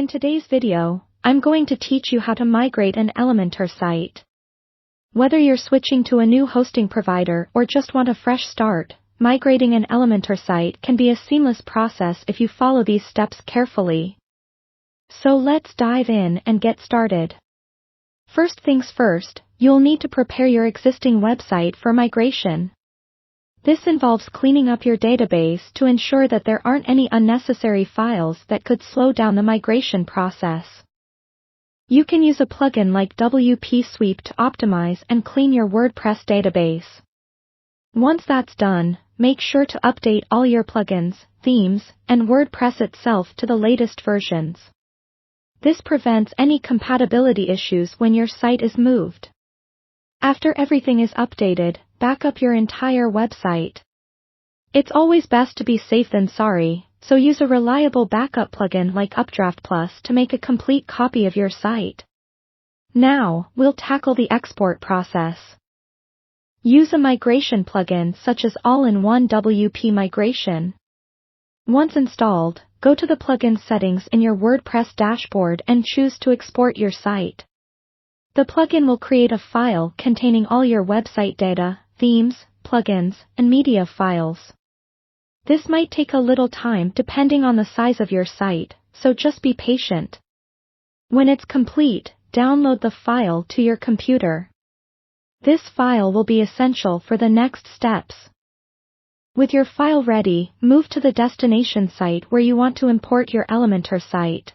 In today's video, I'm going to teach you how to migrate an Elementor site. Whether you're switching to a new hosting provider or just want a fresh start, migrating an Elementor site can be a seamless process if you follow these steps carefully. So let's dive in and get started. First things first, you'll need to prepare your existing website for migration. This involves cleaning up your database to ensure that there aren't any unnecessary files that could slow down the migration process. You can use a plugin like WP Sweep to optimize and clean your WordPress database. Once that's done, make sure to update all your plugins, themes, and WordPress itself to the latest versions. This prevents any compatibility issues when your site is moved. After everything is updated, back up your entire website. It's always best to be safe than sorry, so use a reliable backup plugin like Updraft Plus to make a complete copy of your site. Now, we'll tackle the export process. Use a migration plugin such as All-in-One WP Migration. Once installed, go to the plugin settings in your WordPress dashboard and choose to export your site. The plugin will create a file containing all your website data, themes, plugins, and media files. This might take a little time depending on the size of your site, so just be patient. When it's complete, download the file to your computer. This file will be essential for the next steps. With your file ready, move to the destination site where you want to import your Elementor site.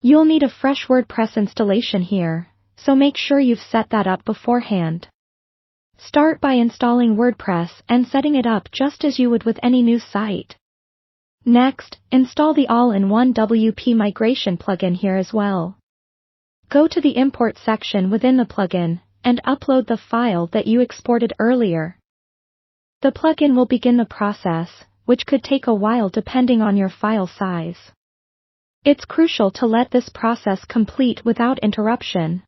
You'll need a fresh WordPress installation here, so make sure you've set that up beforehand. Start by installing WordPress and setting it up just as you would with any new site. Next, install the All-in-One WP Migration plugin here as well. Go to the Import section within the plugin, and upload the file that you exported earlier. The plugin will begin the process, which could take a while depending on your file size. It's crucial to let this process complete without interruption.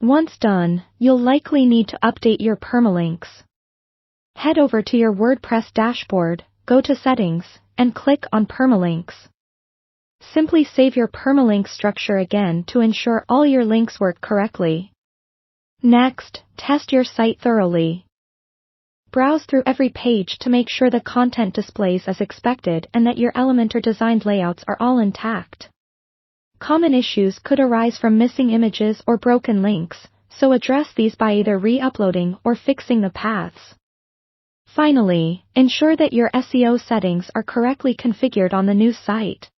Once done, you'll likely need to update your permalinks. Head over to your WordPress dashboard, go to Settings, and click on Permalinks. Simply save your permalink structure again to ensure all your links work correctly. Next, test your site thoroughly. Browse through every page to make sure the content displays as expected and that your Elementor designed layouts are all intact. Common issues could arise from missing images or broken links, so address these by either re-uploading or fixing the paths. Finally, ensure that your SEO settings are correctly configured on the new site.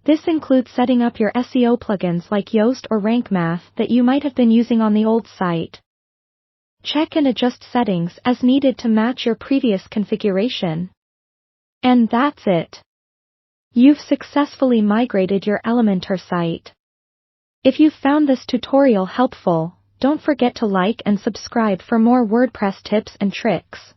This includes setting up your SEO plugins like Yoast or Rank Math that you might have been using on the old site. Check and adjust settings as needed to match your previous configuration. And that's it. You've successfully migrated your Elementor site. If you found this tutorial helpful, don't forget to like and subscribe for more WordPress tips and tricks.